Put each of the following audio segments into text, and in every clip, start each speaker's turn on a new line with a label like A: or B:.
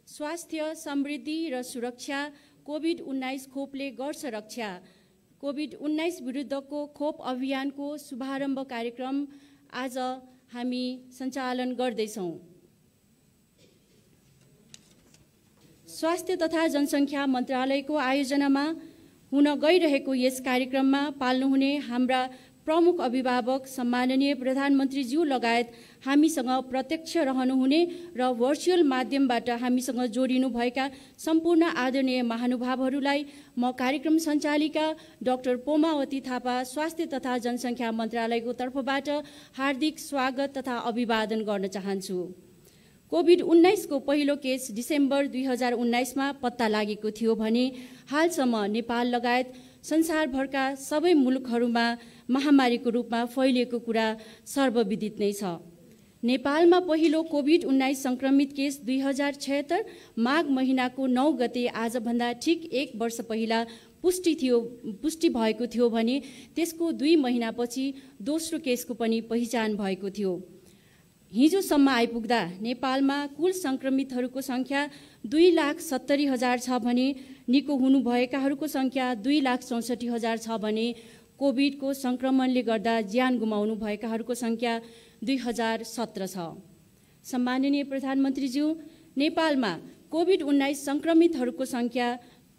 A: स्वास्थ्य, समृद्धि र सुरक्षा, कोभिड-19 खोपले गर्छ रक्षा। कोभिड-19 विरुद्धको खोप अभियानको शुभारम्भ कार्यक्रम आज हामी सञ्चालन गर्दैछौँ। स्वास्थ्य तथा जनसङ्ख्या मन्त्रालयको आयोजनामा हुन गइरहेको यस कार्यक्रममा पाल्नुहुने हाम्रा प्रमुख अभिभावक, सम्माननीय प्रधानमन्त्रीज्यू लगायत हामीसँग प्रत्यक्ष रहनुहुने र भर्चुअल माध्यमबाट हामीसँग जोडिनुभएका सम्पूर्ण आदरणीय महानुभावहरूलाई म कार्यक्रम सञ्चालिका डाक्टर पोमावती थापा, स्वास्थ्य तथा जनसङ्ख्या मन्त्रालयको तर्फबाट हार्दिक स्वागत तथा अभिवादन गर्न चाहन्छु। कोभिड-19 को पहिलो केस डिसेम्बर 2019 मा पत्ता लागेको थियो भने हालसम्म नेपाल लगायत संसारभरका सबै मुलुकहरूमा महामारीको रूपमा फैलिएको कुरा सर्वविदित नै छ। नेपालमा पहिलो कोभिड-19 संक्रमित केस 2076 माघ महिनाको 9 गते आजभन्दा ठिक 1 वर्ष पहिला पुष्टि भएको थियो भने त्यसको 2 महिनापछि दोस्रो केसको पनि पहिचान भएको थियो। हिजोसम्म आइपुग्दा नेपालमा कुल संक्रमितहरूको संख्या 2,70,000 छ भने निको हुनुभएकाहरूको संख्या 2,64,000 छ भने कोभिडको संक्रमणले गर्दा ज्यान गुमाउनु भएकाहरूको संख्या 2,017 छ। सम्माननीय प्रधानमन्त्रीज्यू, नेपालमा कोभिड-19 संक्रमितहरूको संख्या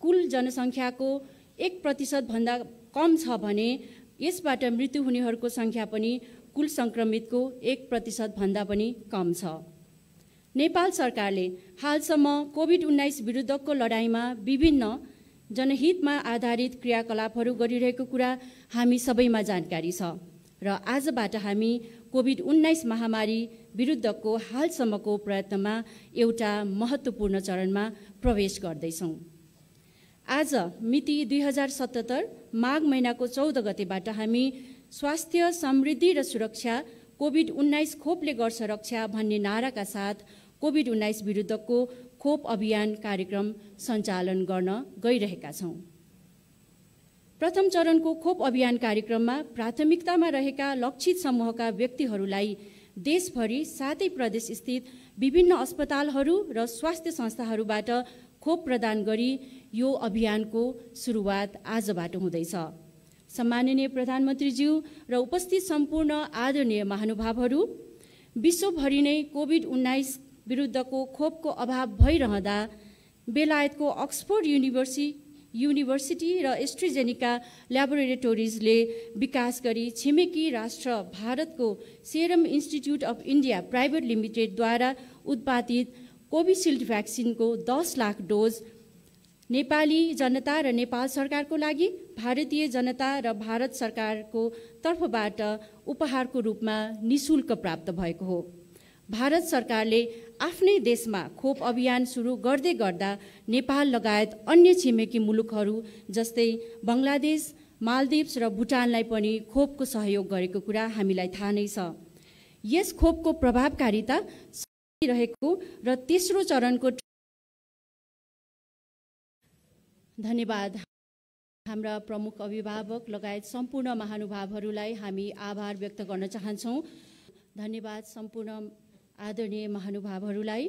A: कुल जनसङ्ख्याको 1% भन्दा कम छ भने यसबाट मृत्यु हुनेहरूको संख्या पनि कुल संक्रमितको 1% भन्दा पनि कम छ। नेपाल सरकारले हालसम्म कोभिड-19 विरुद्धको लडाईँमा विभिन्न जनहितमा आधारित क्रियाकलापहरू गरिरहेको कुरा हामी सबैमा जानकारी छ र आजबाट हामी कोभिड-19 महामारी विरुद्धको हालसम्मको प्रयत्नमा एउटा महत्त्वपूर्ण चरणमा प्रवेश गर्दैछौँ। आज मिति 2077 माघ महिनाको 14 गतेबाट हामी स्वास्थ्य, समृद्धि र सुरक्षा, कोभिड-19 खोपले गर्छ रक्षा भन्ने नाराका साथ कोभिड-19 विरुद्धको खोप अभियान कार्यक्रम सञ्चालन गर्न गइरहेका छौँ। प्रथम चरणको खोप अभियान कार्यक्रममा प्राथमिकतामा रहेका लक्षित समूहका व्यक्तिहरूलाई देशभरि 7 प्रदेश स्थित विभिन्न अस्पतालहरू र स्वास्थ्य संस्थाहरूबाट खोप प्रदान गरी यो अभियानको सुरुवात आजबाट हुँदैछ। सम्माननीय प्रधानमन्त्रीज्यू र उपस्थित सम्पूर्ण आदरणीय महानुभावहरू, विश्वभरि नै कोभिड-19 विरुद्धको खोपको अभाव भइरहँदा बेलायतको अक्सफोर्ड युनिभर्सिटी र एस्ट्राजेनेका ल्याबोरेटोरिजले विकास गरी छिमेकी राष्ट्र भारतको Serum Institute of India private लिमिटेडद्वारा उत्पादित कोभिसिल्ड भ्याक्सिनको 10 लाख डोज नेपाली जनता र नेपाल सरकारको लागि भारतीय जनता र भारत सरकारको तर्फबाट उपहारको रूपमा निशुल्क प्राप्त भएको हो। भारत सरकारले आफ्नै देशमा खोप अभियान सुरु गर्दै गर्दा नेपाल लगायत अन्य छिमेकी मुलुकहरू जस्तै बङ्गलादेश, मालदिप्स र भुटानलाई पनि खोपको सहयोग गरेको कुरा हामीलाई थाहा नै छ। यस खोपको प्रभावकारिता रहेको र तेस्रो चरणको धन्यवाद। हाम्रा प्रमुख अभिभावक लगायत सम्पूर्ण महानुभावहरूलाई हामी आभार व्यक्त गर्न चाहन्छौँ। धन्यवाद सम्पूर्ण आदरणीय महानुभावहरूलाई।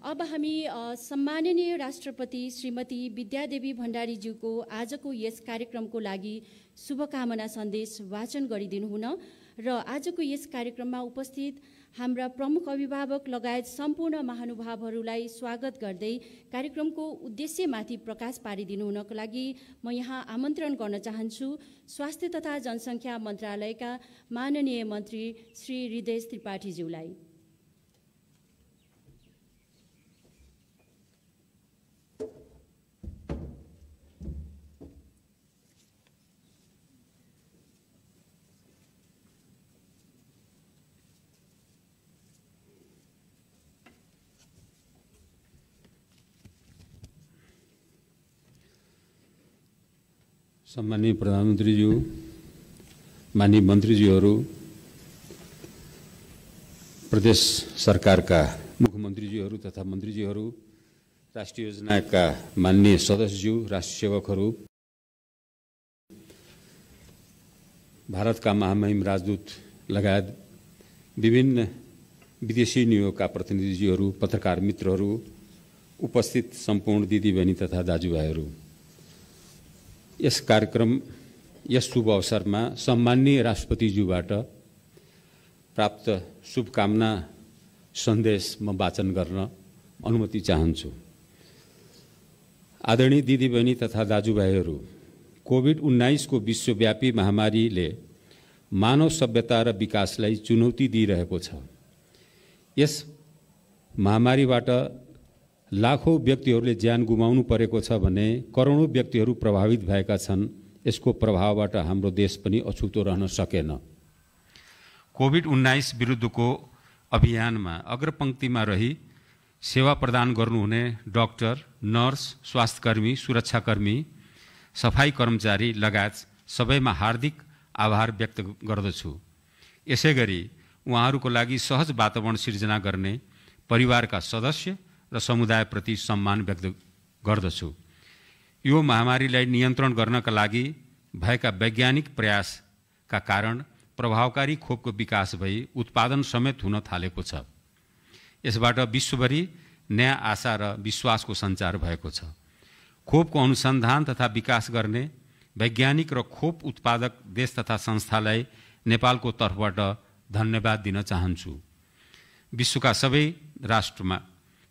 A: अब हामी सम्माननीय राष्ट्रपति श्रीमती विद्यादेवी भण्डारीज्यूको आजको यस कार्यक्रमको लागि शुभकामना सन्देश वाचन गरिदिनु हुन र आजको यस कार्यक्रममा उपस्थित हाम्रा प्रमुख अभिभावक लगायत सम्पूर्ण महानुभावहरूलाई स्वागत गर्दै कार्यक्रमको उद्देश्यमाथि प्रकाश पारिदिनु हुनको लागि म यहाँ आमन्त्रण गर्न चाहन्छु स्वास्थ्य तथा जनसङ्ख्या मन्त्रालयका माननीय मन्त्री श्री हृदय त्रिपाठीज्यूलाई।
B: सम्माननीय प्रधानमन्त्रीज्यू, माननीय मन्त्रीज्यूहरू, प्रदेश सरकारका मुख्यमन्त्रीज्यूहरू तथा मन्त्रीज्यूहरू, राष्ट्रिय योजनाका माननीय सदस्यज्यू, राष्ट्र सेवकहरू, भारतका महामहिम राजदूत लगायत विभिन्न विदेशी नियोगका प्रतिनिधिज्यूहरू, पत्रकार मित्रहरू उपस्थित सम्पूर्ण दिदीबहिनी तथा दाजुभाइहरू, यस शुभ अवसरमा सम्माननीय राष्ट्रपतिज्यूबाट प्राप्त शुभकामना सन्देश म वाचन गर्न अनुमति चाहन्छु। आदरणीय दिदीबहिनी तथा दाजुभाइहरू, कोभिड-19 को विश्वव्यापी महामारीले मानव सभ्यता र विकासलाई चुनौती दिइरहेको छ। यस महामारीबाट लाखौं व्यक्तिहरूले ज्यान गुमाउनु परेको छ भने करोडौं व्यक्तिहरू प्रभावित भएका छन्। यसको प्रभावबाट हाम्रो देश पनि अछुतो रहन सकेन। कोभिड-19 विरुद्धको अभियानमा अग्रपंक्तिमा रही सेवा प्रदान गर्नुहुने डाक्टर, नर्स, स्वास्थ्यकर्मी, सुरक्षाकर्मी, सफाई कर्मचारी लगायत सबैमा हार्दिक आभार व्यक्त गर्दछु। यसैगरी उहाँहरूको लागि सहज वातावरण सिर्जना गर्ने परिवारका सदस्य र समुदायप्रति सम्मान व्यक्त गर्दछु। यो महामारीलाई नियन्त्रण गर्नका लागि भएका वैज्ञानिक प्रयासका कारण प्रभावकारी खोपको विकास भई उत्पादन समेत हुन थालेको छ। यसबाट विश्वभरि नयाँ आशा र विश्वासको सञ्चार भएको छ। खोपको अनुसन्धान तथा विकास गर्ने वैज्ञानिक र खोप उत्पादक देश तथा संस्थालाई नेपालको तर्फबाट धन्यवाद दिन चाहन्छु। विश्वका सबै राष्ट्रमा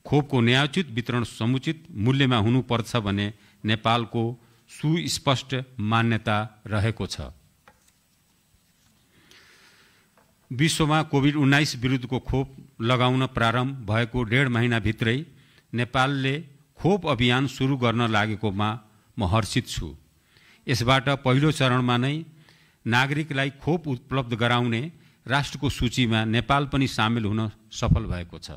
B: खोपको न्यायोचित वितरण समुचित मूल्यमा हुनुपर्छ भने नेपालको सुस्पष्ट मान्यता रहेको छ। विश्वमा कोभिड-19 विरुद्धको खोप लगाउन प्रारम्भ भएको 1.5 महिनाभित्रै नेपालले खोप अभियान सुरु गर्न लागेकोमा म हर्षित छु। यसबाट पहिलो चरणमा नै नागरिकलाई खोप उपलब्ध गराउने राष्ट्रको सूचीमा नेपाल पनि सामेल हुन सफल भएको छ।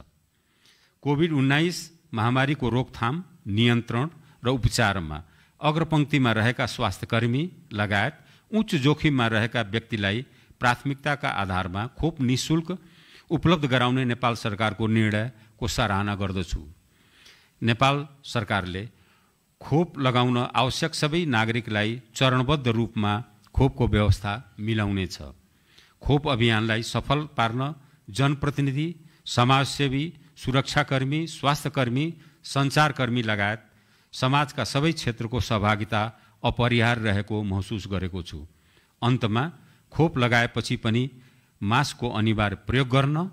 B: कोभिड-19 महामारीको रोकथाम, नियन्त्रण र उपचारमा अग्रपंक्तिमा रहेका स्वास्थ्यकर्मी लगायत उच्च जोखिममा रहेका व्यक्तिलाई प्राथमिकताका आधारमा खोप निःशुल्क उपलब्ध गराउने नेपाल सरकारको निर्णयको सराहना गर्दछु। नेपाल सरकारले खोप लगाउन आवश्यक सबै नागरिकलाई चरणबद्ध रूपमा खोपको व्यवस्था मिलाउनेछ। खोप अभियानलाई सफल पार्न जनप्रतिनिधि, समाजसेवी, सुरक्षाकर्मी, स्वास्थ्यकर्मी, सञ्चारकर्मी लगायत समाजका सबै क्षेत्रको सहभागिता अपरिहार्य रहेको महसुस गरेको छु। अन्तमा खोप लगाएपछि पनि मास्कको अनिवार्य प्रयोग गर्न,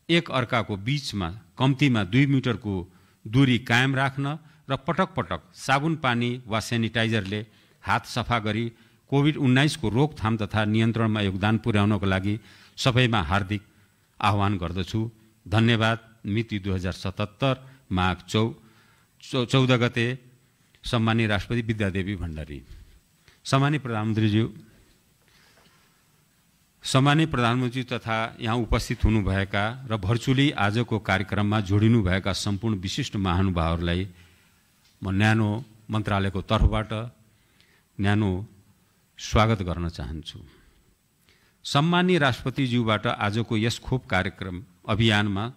B: एक अर्काको बीचमा कम्तीमा 2 मिटरको दूरी कायम राख्न र पटक पटक साबुन पानी वा सेनिटाइजरले हात सफा गरी कोभिड-19 को रोकथाम तथा नियन्त्रणमा योगदान पुर्याउनको लागि सबैमा हार्दिक आह्वान गर्दछु। धन्यवाद। मिति 2077 माघ 14 गते। सम्माननीय राष्ट्रपति विद्यादेवी भण्डारी। सम्माननीय प्रधानमन्त्री तथा यहाँ उपस्थित हुनुभएका र भर्चुअली आजको कार्यक्रममा जोडिनुभएका सम्पूर्ण विशिष्ट महानुभावहरूलाई म न्यानो मन्त्रालयको तर्फबाट न्यानो स्वागत गर्न चाहन्छु। सम्माननीय राष्ट्रपतिज्यूबाट आजको यस खोप कार्यक्रम अभियानमा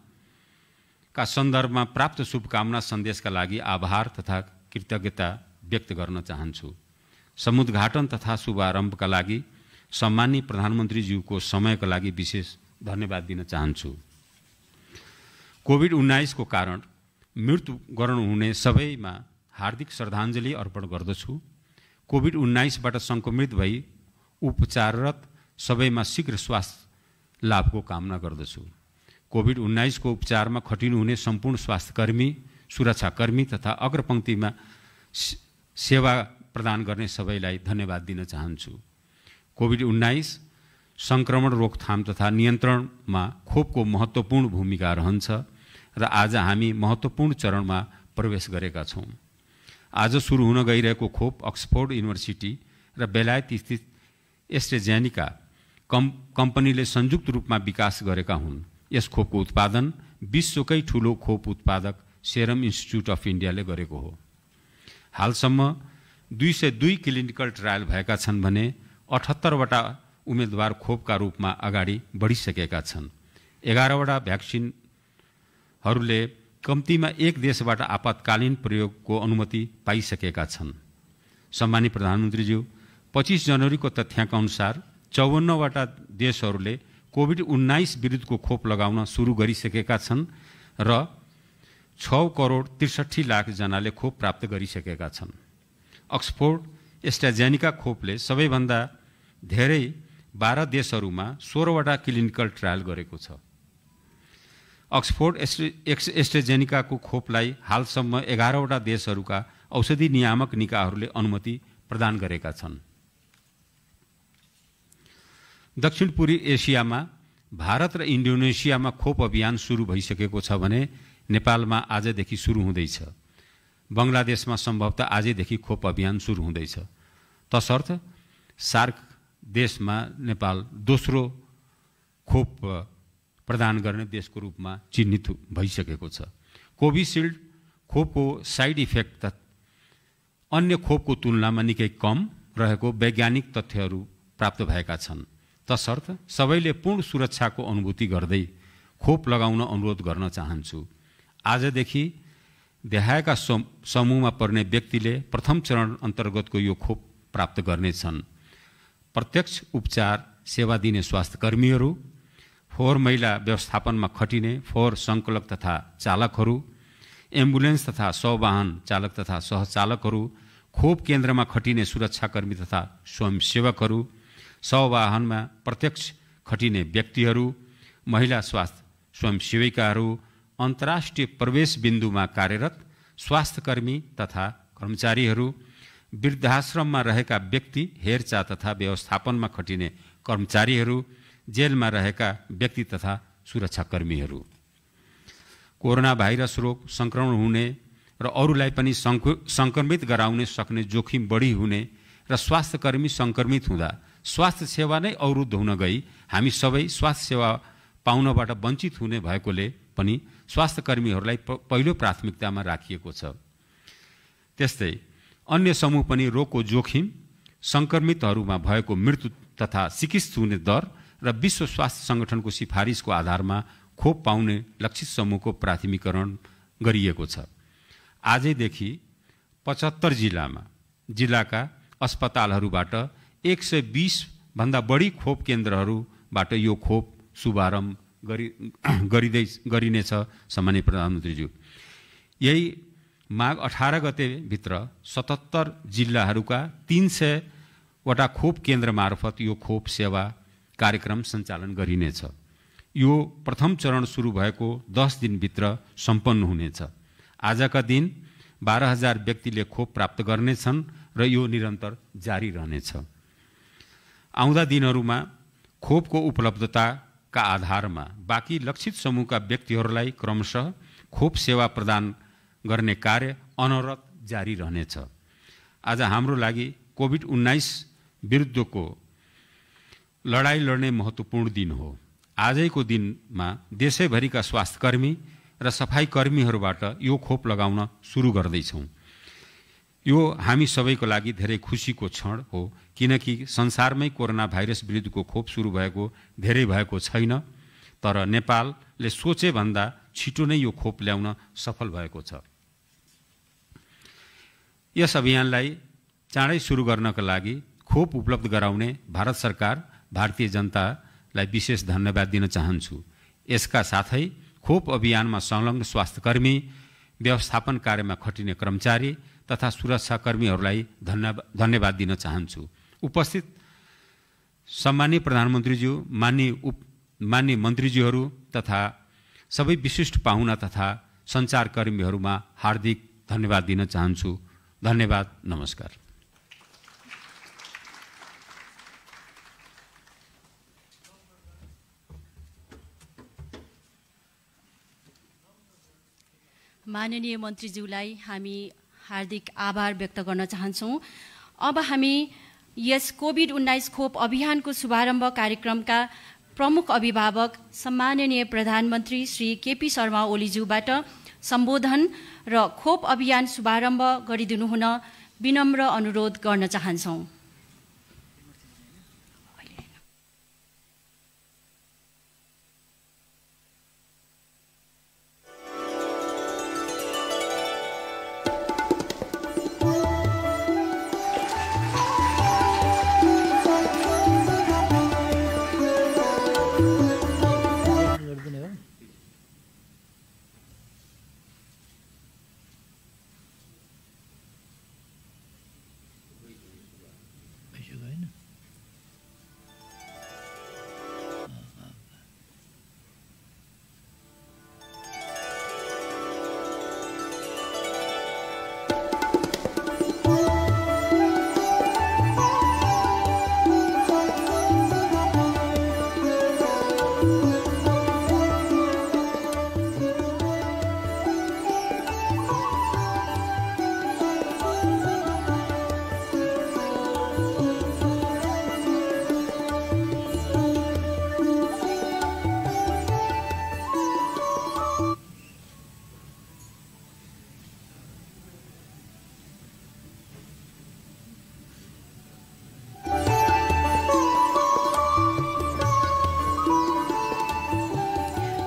B: का सन्दर्भमा प्राप्त शुभकामना सन्देशका लागि आभार तथा कृतज्ञता व्यक्त गर्न चाहन्छु। समुद्घाटन तथा शुभारम्भका लागि सम्माननीय प्रधानमन्त्रीज्यूको समयका लागि विशेष धन्यवाद दिन चाहन्छु। कोभिड-19 को कारण मृत्युवरण हुने सबैमा हार्दिक श्रद्धाञ्जली अर्पण गर्दछु। कोभिड-19बाट संक्रमित भई उपचाररत सबैमा शीघ्र स्वास्थ्य लाभको कामना गर्दछु। कोभिड-19 को उपचारमा खटिनुहुने सम्पूर्ण स्वास्थ्यकर्मी, सुरक्षाकर्मी तथा अग्रपंक्तिमा सेवा प्रदान गर्ने सबैलाई धन्यवाद दिन चाहन्छु। कोभिड-19 संक्रमण रोकथाम तथा नियन्त्रणमा खोपको महत्त्वपूर्ण भूमिका रहन्छ र आज हामी महत्त्वपूर्ण चरणमा प्रवेश गरेका छौँ। आज सुरु हुन गइरहेको खोप अक्सफोर्ड युनिभर्सिटी र बेलायत स्थित एस्ट्राजेनेका कम्पनीले संयुक्त रूपमा विकास गरेका हुन्। यस खोपको उत्पादन विश्वकै ठूलो खोप उत्पादक सेरम इन्स्टिच्युट अफ इन्डियाले गरेको हो। हालसम्म 202 क्लिनिकल ट्रायल भएका छन् भने 78 वटा उम्मेदवार खोपका रूपमा अगाडि बढिसकेका छन्। 11 वटा भ्याक्सिनहरूले कम्तीमा एक देशबाट आपतकालीन प्रयोगको अनुमति पाइसकेका छन्। सम्मानित प्रधानमन्त्रीज्यू, 25 जनवरीको तथ्याङ्क अनुसार 54 वटा देशहरूले कोभिड-19 विरुद्धको खोप लगाउन सुरु गरिसकेका छन् र 6,63,00,000 खोप प्राप्त गरिसकेका छन्। अक्सफोर्ड एस्ट्राजेनिका खोपले सबैभन्दा धेरै 12 देशहरूमा 16वटा क्लिनिकल ट्रायल गरेको छ। अक्सफोर्ड एस्ट्राजेनिकाको खोपलाई हालसम्म 11वटा देशहरूका औषधि नियामक निकायहरूले अनुमति प्रदान गरेका छन्। दक्षिण पूर्वी एसियामा भारत र इन्डोनेसियामा खोप अभियान सुरु भइसकेको छ भने नेपालमा आजदेखि सुरु हुँदैछ। बङ्गलादेशमा सम्भवतः आजदेखि खोप अभियान सुरु हुँदैछ। तसर्थ सार्क देशमा नेपाल दोस्रो खोप प्रदान गर्ने देशको रूपमा चिन्हित भइसकेको छ। कोभिसिल्ड खोपको साइड इफेक्ट अन्य खोपको तुलनामा निकै कम रहेको वैज्ञानिक तथ्यहरू प्राप्त भएका छन्। तसर्थ सबैले पूर्ण सुरक्षाको अनुभूति गर्दै खोप लगाउन अनुरोध गर्न चाहन्छु। आजदेखि देहायका समूहमा पर्ने व्यक्तिले प्रथम चरण अन्तर्गतको यो खोप प्राप्त गर्नेछन्। प्रत्यक्ष उपचार सेवा दिने स्वास्थ्य कर्मीहरू, फोहोर मैला व्यवस्थापनमा खटिने फोहोर सङ्कलक तथा चालकहरू, एम्बुलेन्स तथा सवाहन चालक तथा सहचालकहरू, खोप केन्द्रमा खटिने सुरक्षाकर्मी तथा स्वयंसेवकहरू, सवाहनमा प्रत्यक्ष खटिने व्यक्तिहरू, महिला स्वास्थ्य स्वयंसेविकाहरू, अन्तर्राष्ट्रिय प्रवेश बिन्दुमा कार्यरत स्वास्थ्यकर्मी तथा कर्मचारीहरू, वृद्धाश्रममा रहेका व्यक्ति, हेरचाह तथा व्यवस्थापनमा खटिने कर्मचारीहरू, जेलमा रहेका व्यक्ति तथा सुरक्षाकर्मीहरू। कोरोना भाइरस रोग सङ्क्रमण हुने र अरूलाई पनि सङ्क्रमित गराउने सक्ने जोखिम बढी हुने र स्वास्थ्यकर्मी सङ्क्रमित हुँदा स्वास्थ्य सेवा नै अवरुद्ध हुन गई हामी सबै स्वास्थ्य सेवा पाउनबाट वञ्चित हुने भएकोले पनि स्वास्थ्यकर्मीहरूलाई पहिलो प्राथमिकतामा राखिएको छ। त्यस्तै अन्य समूह पनि रोगको जोखिम, सङ्क्रमितहरूमा भएको मृत्यु तथा चिकित्सित हुने दर र विश्व स्वास्थ्य सङ्गठनको सिफारिसको आधारमा खोप पाउने लक्षित समूहको प्राथमिकरण गरिएको छ। आजैदेखि 75 जिल्लाका अस्पतालहरूबाट 120 भन्दा बढी खोप केन्द्रहरूबाट यो खोप शुभारम्भ गरिनेछ। सामान्य प्रधानमन्त्रीज्यू, यही माघ 18 गते भित्र 77 जिल्लाहरूका 300वटा खोप केन्द्र मार्फत यो खोप सेवा कार्यक्रम सञ्चालन गरिनेछ। यो प्रथम चरण सुरु भएको 10 दिनभित्र सम्पन्न हुनेछ। आजका दिन 12,000 व्यक्तिले खोप प्राप्त गर्नेछन् र यो निरन्तर जारी रहनेछ। आउँदा दिनहरूमा खोपको उपलब्धताका आधारमा बाँकी लक्षित समूहका व्यक्तिहरूलाई क्रमशः खोप सेवा प्रदान गर्ने कार्य अनवरत जारी रहनेछ। आज हाम्रो लागि कोभिड-19 विरुद्धको लडाईँ लड्ने महत्त्वपूर्ण दिन हो। आजैको दिनमा देशैभरिका स्वास्थ्यकर्मी र सफाई कर्मीहरूबाट यो खोप लगाउन सुरु गर्दैछौँ। यो हामी सबैको लागि धेरै खुसीको क्षण हो, किनकि संसारमै कोरोना भाइरस विरुद्धको खोप सुरु भएको धेरै भएको छैन, तर नेपालले सोचे भन्दा छिटो नै यो खोप ल्याउन सफल भएको छ। यस अभियानलाई चाँडै सुरु गर्नका लागि खोप उपलब्ध गराउने भारत सरकार, भारतीय जनतालाई विशेष धन्यवाद दिन चाहन्छु। यसका साथै खोप अभियानमा संलग्न स्वास्थ्यकर्मी, व्यवस्थापन कार्यमा खटिने कर्मचारी तथा सुरक्षाकर्मीहरूलाई धन्यवाद दिन चाहन्छु। उपस्थित सम्माननीय प्रधानमन्त्रीज्यू, माननीय मन्त्रीज्यूहरू तथा सबै विशिष्ट पाहुना तथा सञ्चारकर्मीहरूमा हार्दिक धन्यवाद दिन चाहन्छु। धन्यवाद, नमस्कार।
A: माननीय मन्त्रीज्यूलाई हामी हार्दिक आभार व्यक्त गर्न चाहन्छौँ। अब हामी यस कोभिड-19 खोप अभियानको शुभारम्भ कार्यक्रमका प्रमुख अभिभावक सम्माननीय प्रधानमन्त्री श्री केपी शर्मा ओलीज्यूबाट सम्बोधन र खोप अभियान शुभारम्भ गरिदिनु हुन विनम्र अनुरोध गर्न चाहन्छौँ।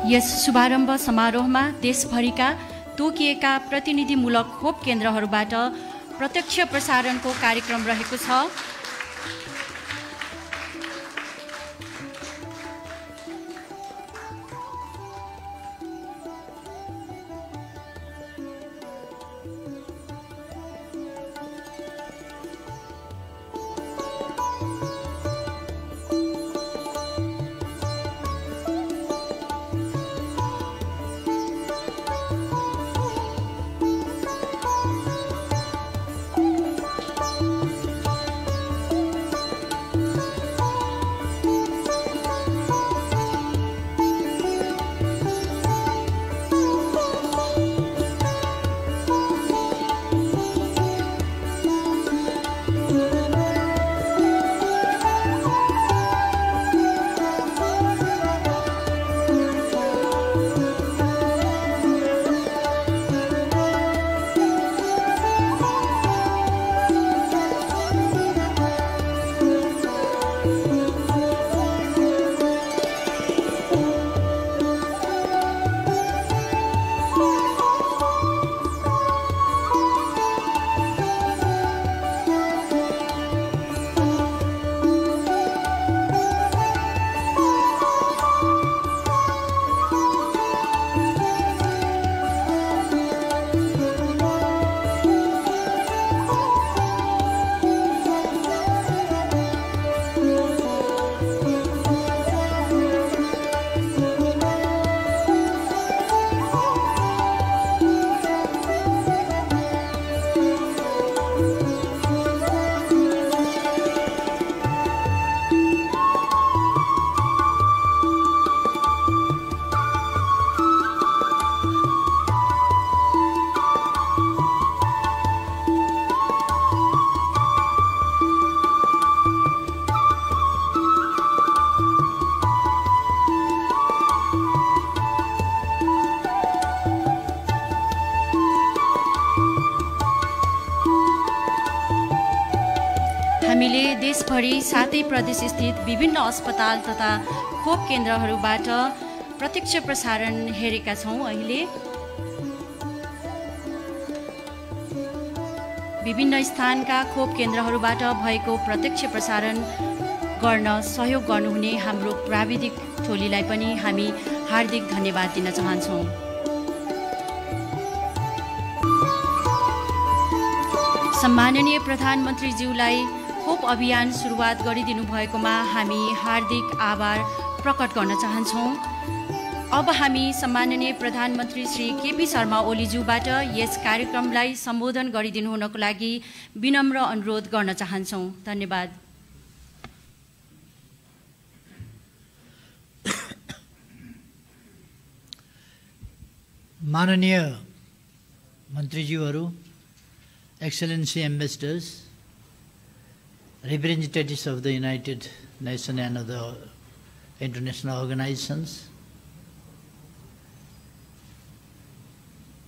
A: यस शुभारम्भ समारोहमा देशभरिका तोकिएका प्रतिनिधिमूलक खोप केन्द्रहरूबाट प्रत्यक्ष प्रसारणको कार्यक्रम रहेको छ। हामीले देशभरि 7 प्रदेश स्थित विभिन्न अस्पताल तथा खोप केन्द्रहरूबाट प्रत्यक्ष प्रसारण हेरेका छौँ। अहिले विभिन्न स्थानका खोप केन्द्रहरूबाट भएको प्रत्यक्ष प्रसारण गर्न सहयोग गर्नुहुने हाम्रो प्राविधिक टोलीलाई पनि हामी हार्दिक धन्यवाद दिन चाहन्छौँ। सम्माननीय प्रधानमन्त्रीज्यूलाई खोप अभियान सुरुवात गरिदिनु भएकोमा हामी हार्दिक आभार प्रकट गर्न चाहन्छौँ। अब हामी सम्माननीय प्रधानमन्त्री श्री केपी शर्मा ओलीज्यूबाट यस कार्यक्रमलाई सम्बोधन गरिदिनु हुनको लागि विनम्र अनुरोध गर्न चाहन्छौँ। धन्यवाद।
C: माननीय मन्त्रीज्यूहरू, एक्सेलेन्सी ambassadors, representatives of the United Nations and other international organizations,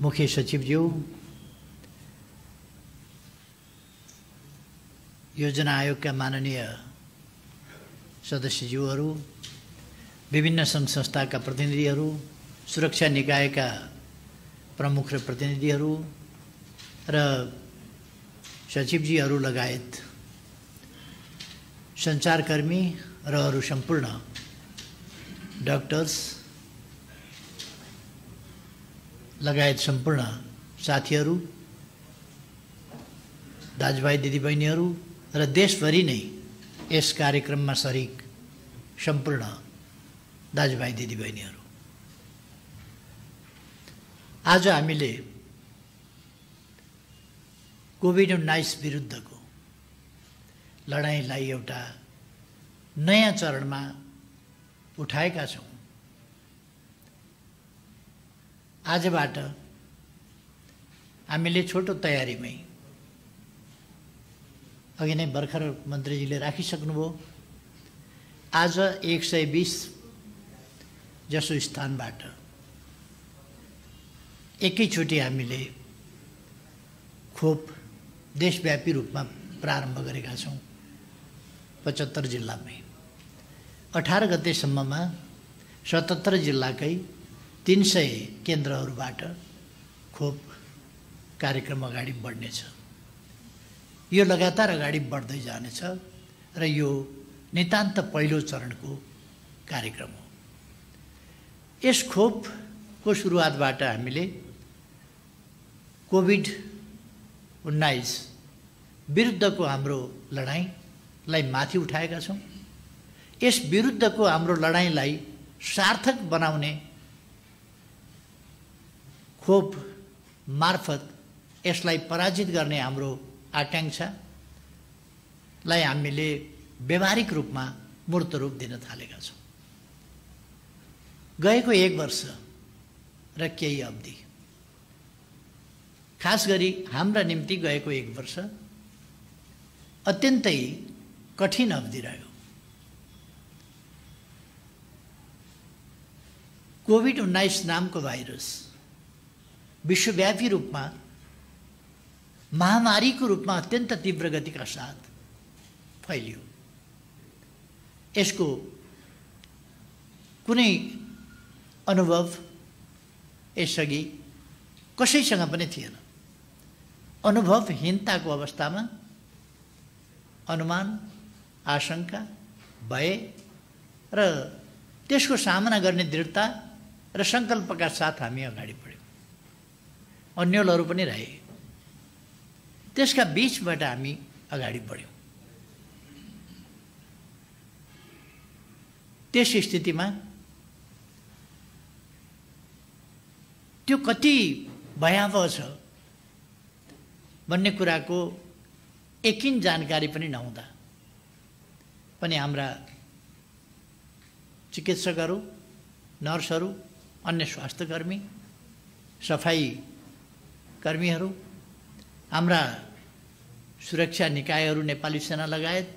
C: मुख्य सचिवज्यू, योजना आयोगका माननीय सदस्यज्यूहरू, विभिन्न सङ्घ संस्थाका प्रतिनिधिहरू, सुरक्षा निकायका प्रमुख र प्रतिनिधिहरू र सचिवजीहरू लगायत सञ्चारकर्मी र अरू सम्पूर्ण डाक्टर्स लगायत सम्पूर्ण साथीहरू, दाजुभाइ दिदीबहिनीहरू र देशभरि नै यस कार्यक्रममा सरिक सम्पूर्ण दाजुभाइ दिदीबहिनीहरू, आज हामीले कोभिड-19 विरुद्धको लडाईँलाई एउटा नयाँ चरणमा उठाएका छौँ। आजबाट हामीले छोटो तयारीमै अघि नै भर्खर मन्त्रीजीले राखिसक्नुभयो, आज 120 जसो स्थानबाट एकैचोटि हामीले खोप देशव्यापी रूपमा प्रारम्भ गरेका छौँ। 75 जिल्लामै 18 गतेसम्ममा 77 जिल्लाकै 300 केन्द्रहरूबाट खोप कार्यक्रम अगाडि बढ्नेछ। यो लगातार अगाडि बढ्दै जानेछ र यो नितान्त पहिलो चरणको कार्यक्रम हो। यस खोपको सुरुवातबाट हामीले कोभिड-19 विरुद्धको हाम्रो लडाईँलाई माथि उठाएका छौँ। यस विरुद्धको हाम्रो लडाईँलाई सार्थक बनाउने खोप मार्फत यसलाई पराजित गर्ने हाम्रो आकांक्षालाई हामीले व्यावहारिक रूपमा मूर्त रूप दिन थालेका छौँ। गएको 1 वर्ष र केही अवधि, खास गरी हाम्रा निम्ति गएको 1 वर्ष अत्यन्तै कठिन अवधि रह्यो। कोभिड-19 नामको भाइरस विश्वव्यापी रूपमा महामारीको रूपमा अत्यन्त तीव्र गतिका साथ फैलियो। यसको कुनै अनुभव यसअघि कसैसँग पनि थिएन। अनुभवहीनताको अवस्थामा अनुमान, आशंका, भय र त्यसको सामना गर्ने दृढता र सङ्कल्पका साथ हामी अगाडि बढ्यौँ। अन्यलहरू पनि रहे, त्यसका बीचबाट हामी अगाडि बढ्यौँ। त्यस स्थितिमा त्यो कति भयावह छ भन्ने कुराको एकिन जानकारी पनि नहुँदा पनि हाम्रा चिकित्सकहरू, नर्सहरू, अन्य स्वास्थ्यकर्मी, सफाई कर्मीहरू, हाम्रा सुरक्षा निकायहरू, नेपाली सेना लगायत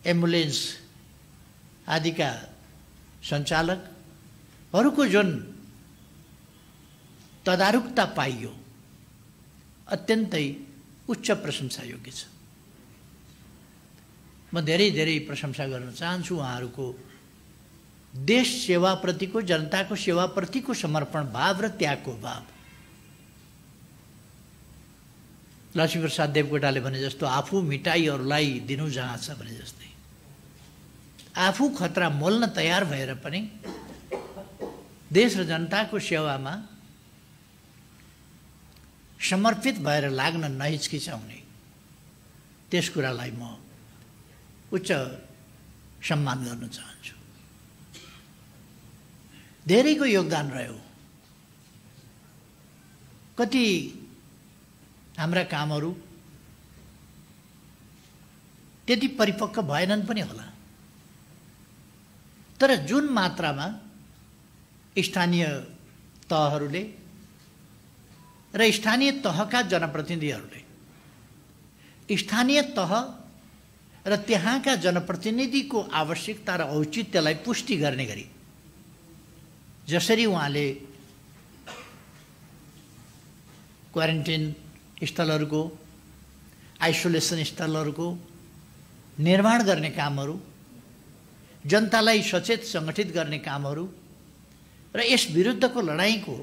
C: एम्बुलेन्स आदिका सञ्चालकहरूको जुन तदारुकता पाइयो अत्यन्तै उच्च प्रशंसा योग्य छ। म धेरै धेरै प्रशंसा गर्न चाहन्छु उहाँहरूको देश सेवाप्रतिको, जनताको सेवाप्रतिको समर्पण भाव र त्यागको भाव। लक्ष्मीप्रसाद देवकोटाले भने जस्तो आफू मिटाई अरूलाई दिनु जहाँ छ भने जस्तै आफू खतरा मोल्न तयार भएर पनि देश र जनताको सेवामा समर्पित भएर लाग्न नहिचकिचाउने, त्यस कुरालाई म उच्च सम्मान गर्न चाहन्छु। धेरैको योगदान रह्यो। कति हाम्रा कामहरू त्यति परिपक्व भएनन् पनि होला, तर जुन मात्रामा स्थानीय तहहरूले र स्थानीय तहका जनप्रतिनिधिहरूले स्थानीय तह र त्यहाँका जनप्रतिनिधिको आवश्यकता र औचित्यलाई पुष्टि गर्ने गरी जसरी उहाँले क्वारेन्टाइन स्थलहरूको, आइसोलेसन स्थलहरूको निर्माण गर्ने कामहरू, जनतालाई सचेत सङ्गठित गर्ने कामहरू र यस विरुद्धको लडाईँको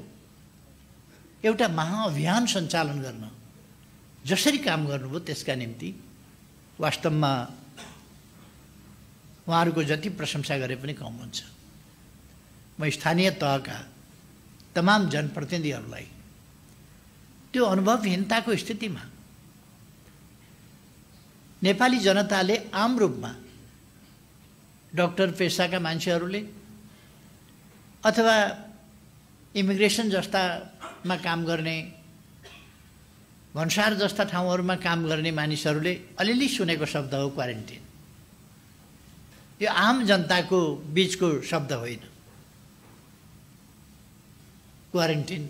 C: एउटा महाअभियान सञ्चालन गर्न जसरी काम गर्नुभयो त्यसका निम्ति वास्तवमा उहाँहरूको जति प्रशंसा गरे पनि कम हुन्छ। म स्थानीय तहका तमाम जनप्रतिनिधिहरूलाई त्यो अनुभवहीनताको स्थितिमा नेपाली जनताले आम रूपमा डाक्टर पेसाका मान्छेहरूले अथवा इमिग्रेसन जस्तामा काम गर्ने, भन्सार जस्ता ठाउँहरूमा काम गर्ने मानिसहरूले अलिअलि सुनेको शब्द हो क्वारेन्टाइन। यो आम जनताको बीचको शब्द होइन। क्वारेन्टाइन,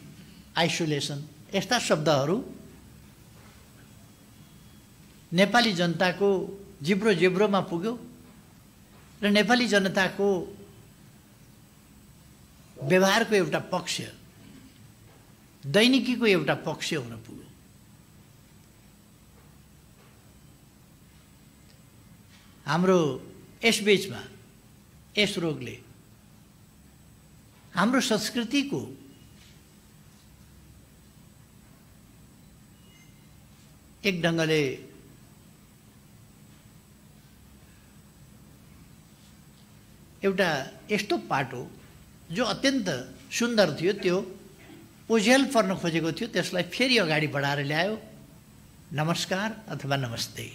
C: आइसोलेसन यस्ता शब्दहरू नेपाली जनताको जिब्रो जिब्रोमा पुग्यो र नेपाली जनताको व्यवहारको एउटा पक्ष, दैनिकीको एउटा पक्ष हुन पुग्यो। हाम्रो यस बीचमा यस रोगले हाम्रो संस्कृतिको एक ढङ्गले एउटा यस्तो पाटो जो अत्यन्त सुन्दर थियो, त्यो ओझेल पर्न खोजेको थियो, त्यसलाई फेरि अगाडि बढाएर ल्यायो। नमस्कार अथवा नमस्ते।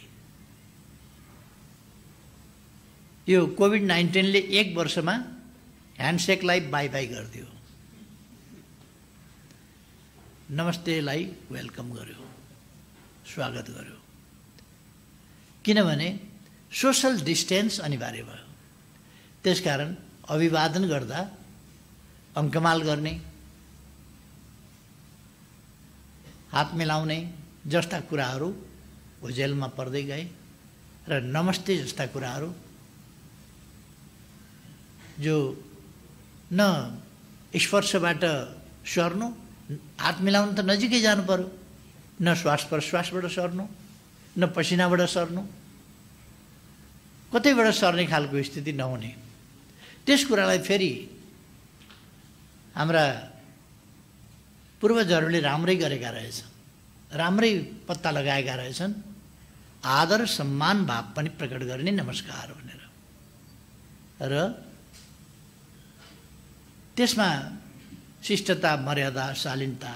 C: यो कोभिड-19ले 1 वर्षमा ह्यान्डसेकलाई बाई बाई गरिदियो, नमस्तेलाई वेलकम गर्यो, स्वागत गर्यो। किनभने सोशल डिस्टेन्स अनिवार्य भयो। त्यसकारण अभिवादन गर्दा अङ्कमाल गर्ने, हात मिलाउने जस्ता कुराहरू ओझेलमा पर्दै गए र नमस्ते जस्ता कुराहरू जो न स्पर्शबाट सर्नु, हात मिलाउनु त नजिकै जानु पर्यो, न श्वास प्रश्वासबाट सर्नु, न पसिनाबाट सर्नु, कतैबाट सर्ने खालको स्थिति नहुने, त्यस कुरालाई फेरि हाम्रा पूर्वजहरूले राम्रै गरेका रहेछन्, राम्रै पत्ता लगाएका रहेछन्। आदर सम्मान भाव पनि प्रकट गर्ने नमस्कार भनेर, र त्यसमा शिष्टता, मर्यादा, शालीनता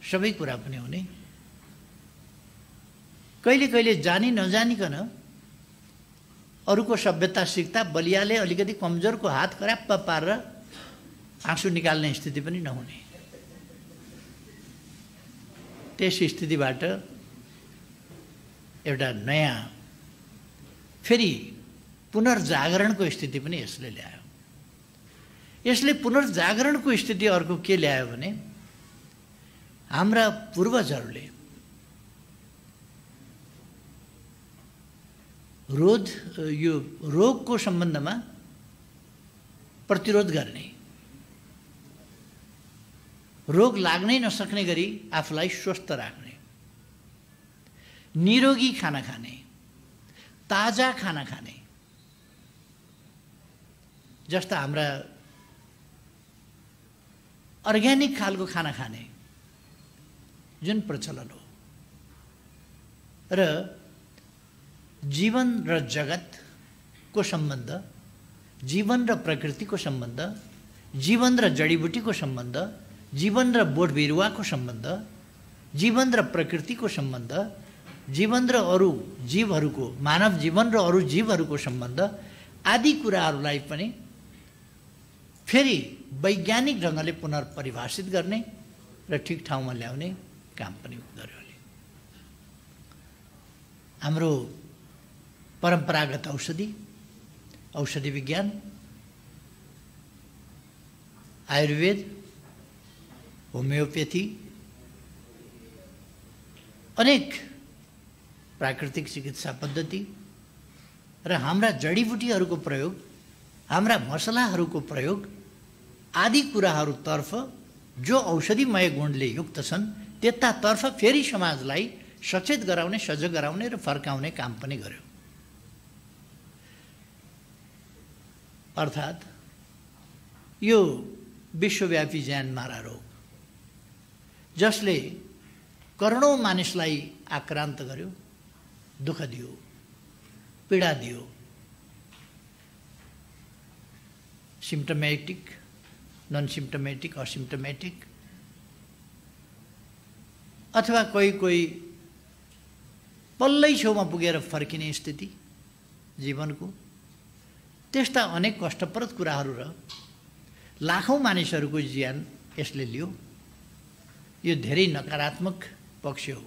C: सबै कुरा पनि हुने। कहिले कहिले जानी नजानिकन अरूको सभ्यता सिक्दा बलियाले अलिकति कमजोरको हात कराप्प पारेर आँसु निकाल्ने स्थिति पनि नहुने। त्यस स्थितिबाट एउटा नयाँ फेरि पुनर्जागरणको स्थिति पनि यसले ल्यायो। यसले पुनर्जागरणको स्थिति अर्को के ल्यायो भने, हाम्रा पूर्वजहरूले यो रोगको सम्बन्धमा प्रतिरोध गर्ने, रोग लाग्नै नसक्ने गरी आफूलाई स्वस्थ राख्ने, निरोगी खाना खाने, ताजा खाना खाने जस्ता हाम्रा अर्ग्यानिक खालको खाना खाने जुन प्रचलन हो, र जीवन र जगतको सम्बन्ध, जीवन र प्रकृतिको सम्बन्ध, जीवन र जडीबुटीको सम्बन्ध, जीवन र बोट बिरुवाको सम्बन्ध, जीवन र प्रकृतिको सम्बन्ध, जीवन र अरू जीवहरूको, मानव जीवन र अरू जीवहरूको सम्बन्ध आदि कुराहरूलाई पनि फेरि वैज्ञानिक ढङ्गले पुनर्परिभाषित गर्ने र ठिक ठाउँमा ल्याउने काम पनि गर्यो। हाम्रो परम्परागत औषधि विज्ञान, आयुर्वेद, होमियोपैथी, अनेक प्राकृतिक चिकित्सा पद्धति र हाम्रा जडीबुटीहरूको प्रयोग, हाम्रा मसलाहरूको प्रयोग आदि कुराहरूतर्फ जो औषधिमय गुणले युक्त छन्, त्यतातर्फ फेरि समाजलाई सचेत गराउने, सजग गराउने र फर्काउने काम पनि गर्यो। अर्थात् यो विश्वव्यापी ज्यानमारा रोग जसले करोडौं मानिसलाई आक्रान्त गर्यो, दुःख दियो, पीडा दियो, सिम्टोमेटिक, नन सिम्टोमेटिक, असिम्टोमेटिक, अथवा कोही पल्लै छेउमा पुगेर फर्किने स्थिति जीवनको, त्यस्ता अनेक कष्टप्रद कुराहरू र लाखौं मानिसहरूको ज्यान यसले लियो। यो धेरै नकारात्मक पक्ष हो।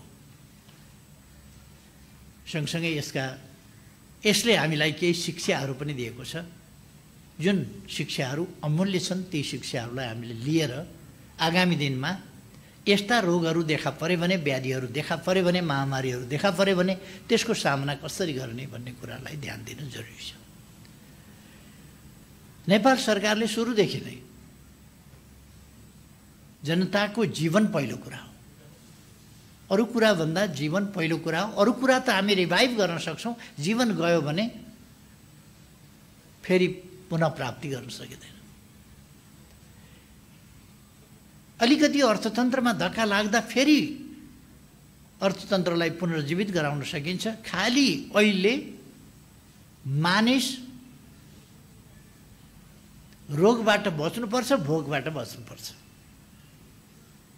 C: सँगसँगै यसले हामीलाई केही शिक्षाहरू पनि दिएको छ, जुन शिक्षाहरू अमूल्य छन्। ती शिक्षाहरूलाई हामीले लिएर आगामी दिनमा यस्ता रोगहरू देखा परे भने, व्याधिहरू देखा परे भने, महामारीहरू देखा परे भने त्यसको सामना कसरी गर्ने भन्ने कुरालाई ध्यान दिनु जरुरी छ। नेपाल सरकारले सुरुदेखि नै जनताको जीवन पहिलो कुरा हो, अरू कुरा भन्दा जीवन पहिलो कुरा हो। अरू कुरा त हामी रिभाइभ गर्न सक्छौँ, जीवन गयो भने फेरि पुनः प्राप्ति गर्न सकिँदैन। अलिकति अर्थतन्त्रमा धक्का लाग्दा फेरि अर्थतन्त्रलाई पुनर्जीवित गराउन सकिन्छ। खालि अहिले मानिस रोगबाट बच्नुपर्छ, भोकबाट बच्नुपर्छ।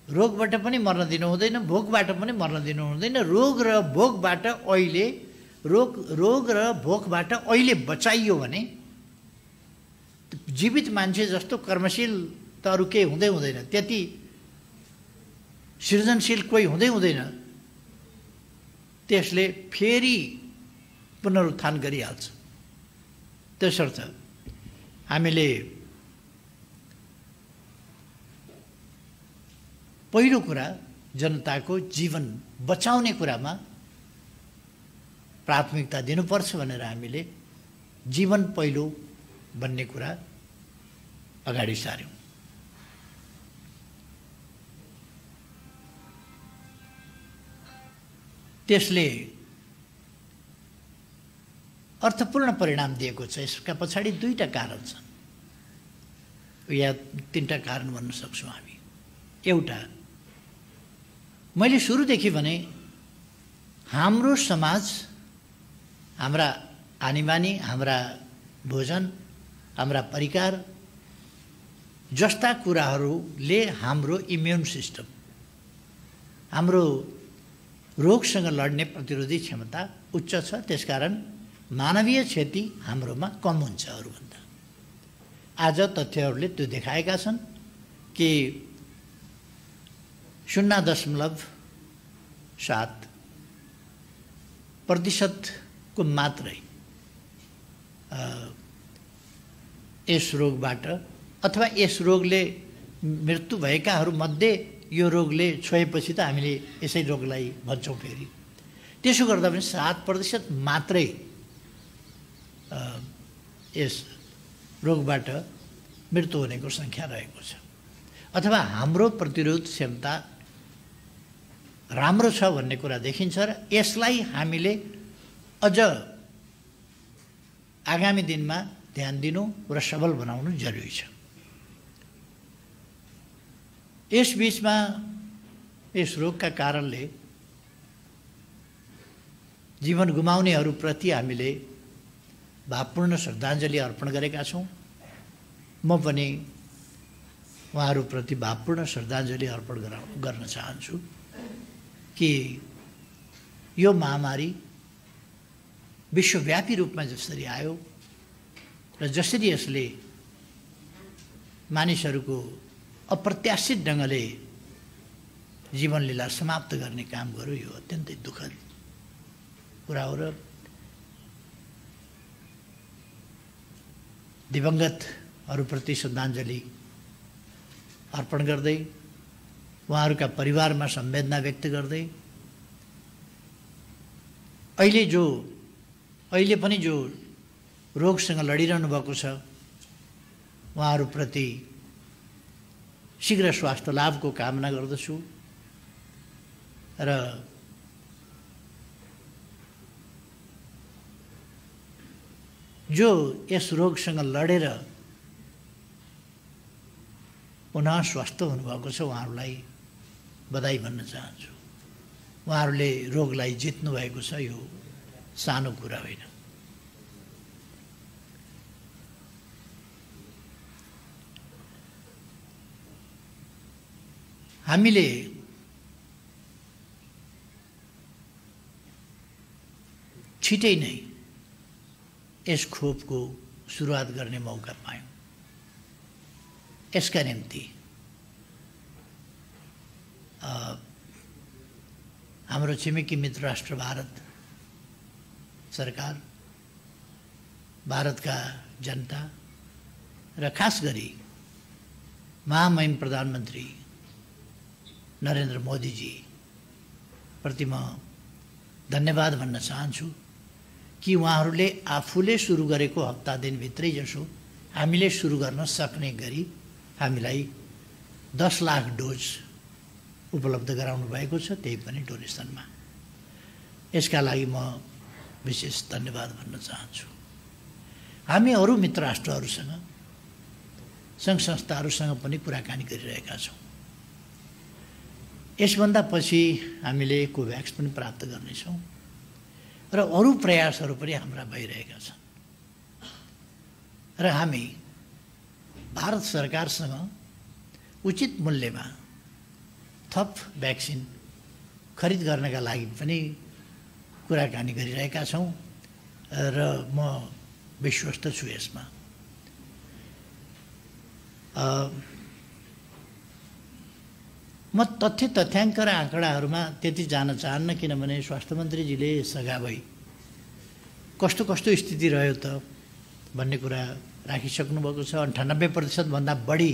C: रोगबाट पनि मर्न दिनु हुँदैन, भोकबाट पनि मर्न दिनु हुँदैन। रोग र भोकबाट अहिले बचाइयो भने जीवित मान्छे जस्तो कर्मशील त अरू केही हुँदै हुँदैन, त्यति सृजनशील कोही हुँदै हुँदैन। त्यसले फेरि पुनरुत्थान गरिहाल्छ। त्यसर्थ हामीले पहिलो कुरा जनताको जीवन बचाउने कुरामा प्राथमिकता दिनुपर्छ भनेर हामीले जीवन पहिलो भन्ने कुरा अगाडि सार्यौं। त्यसले अर्थपूर्ण परिणाम दिएको छ। यसका पछाडि दुईटा कारण छन्, या तीनटा कारण भन्न सक्छौँ हामी। एउटा, मैले सुरुदेखि भने हाम्रो समाज, हाम्रा आनीबानी, हाम्रा भोजन, हाम्रा परिकार जस्ता कुराहरूले हाम्रो इम्युन सिस्टम, हाम्रो रोगसँग लड्ने प्रतिरोधी क्षमता उच्च छ। त्यसकारण मानवीय क्षति हाम्रोमा कम हुन्छ अरूभन्दा। आज तथ्यहरूले त्यो देखाएका छन् कि 0.7% को मात्रै यस रोगबाट अथवा यस रोगले मृत्यु भएकाहरूमध्ये यो रोगले छोएपछि त हामीले यसै रोगलाई भन्छौँ फेरि। त्यसो गर्दा पनि 7% मात्रै यस रोगबाट मृत्यु हुनेको सङ्ख्या रहेको छ। अथवा हाम्रो प्रतिरोध क्षमता राम्रो छ भन्ने कुरा देखिन्छ र यसलाई हामीले अझ आगामी दिनमा ध्यान दिनु र सबल बनाउनु जरुरी छ। यस बीचमा यस रोगका कारणले जीवन गुमाउनेहरूप्रति हामीले भावपूर्ण श्रद्धाञ्जली अर्पण गरेका छौँ। म पनि उहाँहरूप्रति भावपूर्ण श्रद्धाञ्जली अर्पण गर्न चाहन्छु कि यो महामारी विश्वव्यापी रूपमा जसरी आयो र जसरी यसले मानिसहरूको अप्रत्याशित ढङ्गले जीवनलीला समाप्त गर्ने काम गर्यो, यो अत्यन्तै दुःखद कुरा हो। र दिवंगतहरूप्रति श्रद्धाञ्जली अर्पण गर्दै, उहाँहरूका परिवारमा संवेदना व्यक्त गर्दै, अहिले पनि जो रोगसँग लडिरहनु भएको छ उहाँहरूप्रति शीघ्र स्वास्थ्य लाभको कामना गर्दछु। र जो यस रोगसँग लडेर पुनः स्वस्थ हुनुभएको छ उहाँहरूलाई बधाई भन्न चाहन्छु। उहाँहरूले रोगलाई जित्नु भएको छ, यो सानो कुरा होइन। हामीले छिटै नै यस खोपको सुरुवात गर्ने मौका पायौँ। यसका निम्ति हाम्रो छिमेकी मित्र राष्ट्र भारत सरकार, भारतका जनता र खास गरी महामहिम प्रधानमन्त्री नरेन्द्र मोदीजी प्रति म धन्यवाद भन्न चाहन्छु कि उहाँहरूले आफूले सुरु गरेको हप्ता दिनभित्रै जसो हामीले सुरु गर्न सक्ने गरी हामीलाई 10 लाख डोज उपलब्ध गराउनु भएको छ, त्यही पनि डोनेसनमा। यसका लागि म विशेष धन्यवाद भन्न चाहन्छु। हामी अरू मित्र राष्ट्रहरूसँग, सङ्घ संस्थाहरूसँग पनि कुराकानी गरिरहेका छौँ। यसभन्दा पछि हामीले कोभ्याक्स पनि प्राप्त गर्नेछौँ र अरू प्रयासहरू पनि हाम्रा भइरहेका छन् र हामी भारत सरकारसँग उचित मूल्यमा थप भ्याक्सिन खरिद गर्नका लागि पनि कुराकानी गरिरहेका छौँ र म विश्वस्त छु यसमा। म तथ्याङ्क र आँकडाहरूमा त्यति जान चाहन्न, किनभने स्वास्थ्य मन्त्रीजीले सघा भई कस्तो कस्तो स्थिति रह्यो त भन्ने कुरा राखिसक्नु भएको छ। 98% भन्दा बढी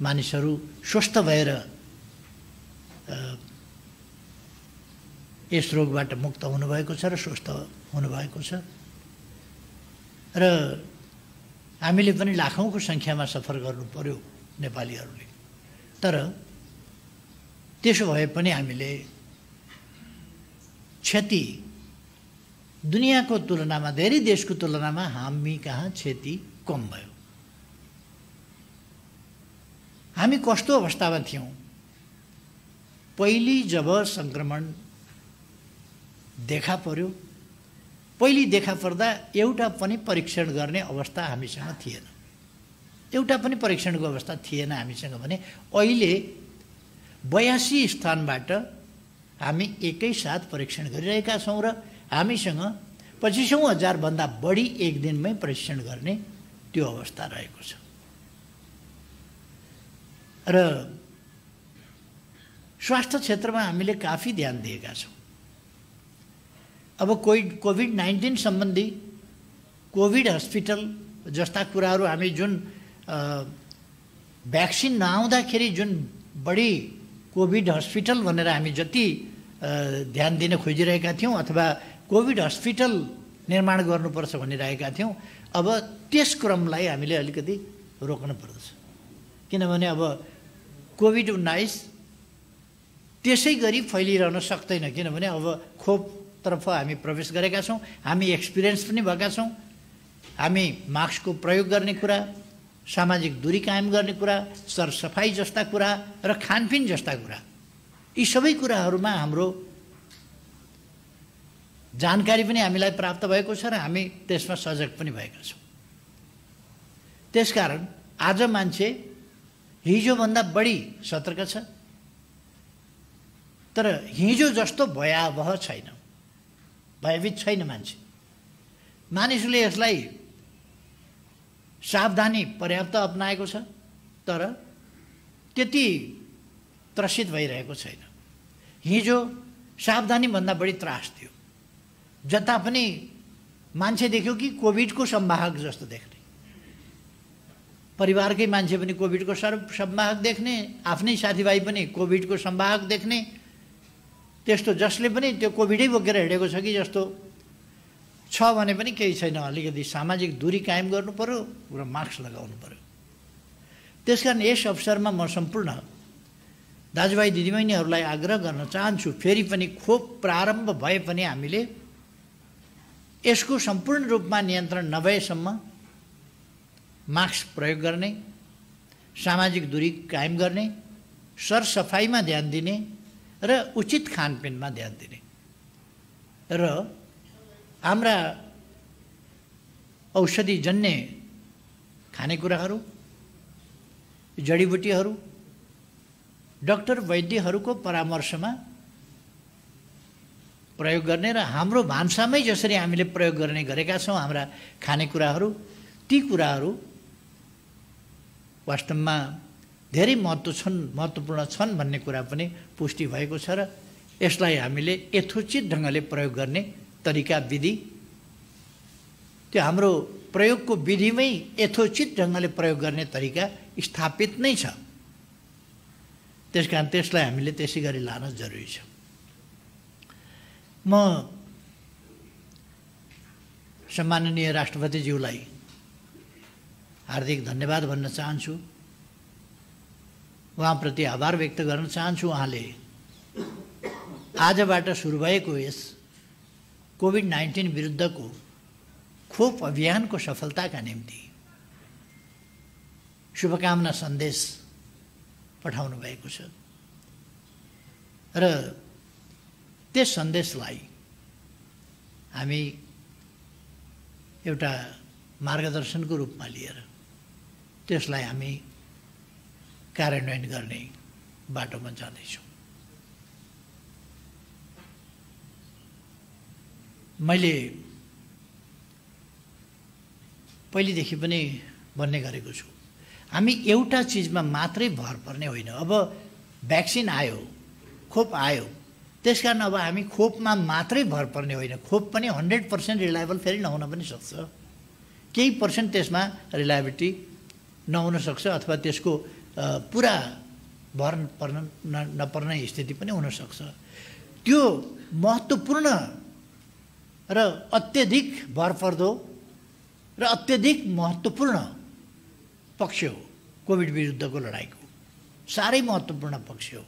C: मानिसहरू स्वस्थ भएर यस रोगबाट मुक्त हुनुभएको छ र स्वस्थ हुनुभएको छ र हामीले पनि लाखौँको सङ्ख्यामा सफर गर्नु पर्यो नेपालीहरूले। तर त्यसो भए पनि हामीले क्षति दुनियाँको तुलनामा, धेरै देशको तुलनामा हामी कहाँ क्षति कम भयो। हामी कस्तो अवस्थामा थियौँ? पहिली जब सङ्क्रमण देखा पर्यो, पहिली देखा पर्दा एउटा पनि परीक्षण गर्ने अवस्था हामीसँग थिएन। एउटा पनि परीक्षणको अवस्था थिएन हामीसँग भने अहिले 82 स्थानबाट हामी एकैसाथ परीक्षण गरिरहेका छौँ र हामीसँग 25,000 भन्दा बढी एक दिनमै परीक्षण गर्ने त्यो अवस्था रहेको छ। र स्वास्थ्य क्षेत्रमा हामीले काफी ध्यान दिएका छौँ। अब कोभिड-19 सम्बन्धी कोभिड हस्पिटल जस्ता कुराहरू हामी जुन भ्याक्सिन नआउँदाखेरि जुन बढी कोभिड हस्पिटल भनेर हामी जति ध्यान दिन खोजिरहेका थियौँ अथवा कोभिड हस्पिटल निर्माण गर्नुपर्छ भनिरहेका थियौँ, अब त्यस क्रमलाई हामीले अलिकति रोक्न पर्दछ। किनभने अब कोभिड-19 त्यसै गरी फैलिरहन सक्दैन, किनभने अब खोपतर्फ हामी प्रवेश गरेका छौँ, हामी एक्सपिरियन्स पनि भएका छौँ। हामी मास्कको प्रयोग गर्ने कुरा, सामाजिक दूरी कायम गर्ने कुरा, सरसफाइ जस्ता कुरा र खानपिन जस्ता कुरा, यी सबै कुराहरूमा हाम्रो जानकारी पनि हामीलाई प्राप्त भएको छ र हामी त्यसमा सजग पनि भएका छौँ। त्यसकारण आज मान्छे हिजोभन्दा बढी सतर्क छ, तर हिजो जस्तो भयावह छैन, भयभीत छैन मान्छे। मानिसले यसलाई सावधानी पर्याप्त अपनाएको छ, तर त्यति त्रसित भइरहेको छैन। हिजो सावधानीभन्दा बढी त्रास थियो। जता पनि मान्छे देख्यो कि कोभिडको संवाहक जस्तो देख्ने, परिवारकै मान्छे पनि कोभिडको संवाहक देख्ने, आफ्नै साथीभाइ पनि कोभिडको संवाहक देख्ने, त्यस्तो जसले पनि त्यो कोभिडै बोकेर हिँडेको छ कि जस्तो छ भने पनि केही छैन। अलिकति सामाजिक दूरी कायम गर्नु पर्यो र मास्क लगाउनु पर्यो। त्यसकारण यस अवसरमा म सम्पूर्ण दाजुभाइ दिदीबहिनीहरूलाई आग्रह गर्न चाहन्छु, फेरि पनि खोप प्रारम्भ भए पनि हामीले यसको सम्पूर्ण रूपमा नियन्त्रण नभएसम्म मास्क प्रयोग गर्ने, सामाजिक दूरी कायम गर्ने, सरसफाइमा ध्यान दिने र उचित खानपिनमा ध्यान दिने र हाम्रा औषधिजन्य खानेकुराहरू, जडीबुटीहरू डाक्टर वैद्यहरूको परामर्शमा प्रयोग गर्ने र हाम्रो भान्सामै जसरी हामीले प्रयोग गर्ने गरेका छौँ हाम्रा खानेकुराहरू, ती कुराहरू वास्तवमा धेरै महत्त्वपूर्ण छन् भन्ने कुरा पनि पुष्टि भएको छ र यसलाई हामीले यथोचित ढङ्गले प्रयोग गर्ने तरिका, विधि, त्यो हाम्रो प्रयोगको विधिमै यथोचित ढङ्गले प्रयोग गर्ने तरिका स्थापित नै छ। त्यसकारण त्यसलाई हामीले त्यसै गरी लान जरुरी छ। म सम्माननीय राष्ट्रपतिज्यूलाई हार्दिक धन्यवाद भन्न चाहन्छु, उहाँप्रति आभार व्यक्त गर्न चाहन्छु। उहाँले आजबाट सुरु भएको यस कोभिड-19 विरुद्धको खोप अभियानको सफलताका निम्ति शुभकामना सन्देश पठाउनु भएको छ। र त्यस सन्देशलाई हामी एउटा मार्गदर्शनको रूपमा लिएर त्यसलाई हामी कार्यान्वयन गर्ने बाटोमा जाँदैछौँ। मैले पहिलेदेखि पनि भन्ने गरेको छु, हामी एउटा चिजमा मात्रै भर पर्ने होइन। अब भ्याक्सिन आयो, खोप आयो, त्यसकारण अब हामी खोपमा मात्रै भर पर्ने होइन। खोप पनि 100% रिलायबल फेरि नहुन पनि सक्छ, केही पर्सेन्ट त्यसमा रिलायबिलिटी नहुन सक्छ अथवा त्यसको पुरा भर नपर्ने स्थिति पनि हुनसक्छ। त्यो महत्त्वपूर्ण र अत्यधिक भरपर्दो र अत्यधिक महत्त्वपूर्ण पक्ष हो कोभिड विरुद्धको लडाइँको, साह्रै महत्त्वपूर्ण पक्ष हो।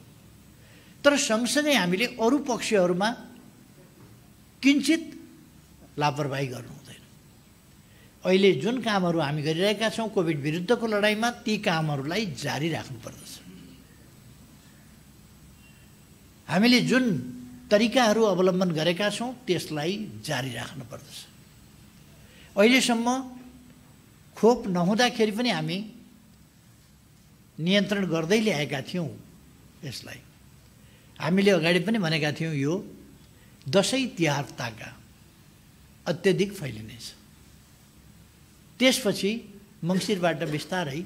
C: तर सँगसँगै हामीले अरू पक्षहरूमा किञ्चित लापरवाही गर्नु हुँदैन। अहिले जुन कामहरू हामी गरिरहेका छौँ कोभिड विरुद्धको लडाइँमा, ती कामहरूलाई जारी राख्नुपर्दछ। हामीले जुन तरिकाहरू अवलम्बन गरेका छौँ त्यसलाई जारी राख्नुपर्दछ। अहिलेसम्म खोप नहुँदाखेरि पनि हामी नियन्त्रण गर्दै ल्याएका थियौँ यसलाई। हामीले अगाडि पनि भनेका थियौँ यो दसैँ तिहार ताका अत्यधिक फैलिनेछ, त्यसपछि मङ्सिरबाट बिस्तारै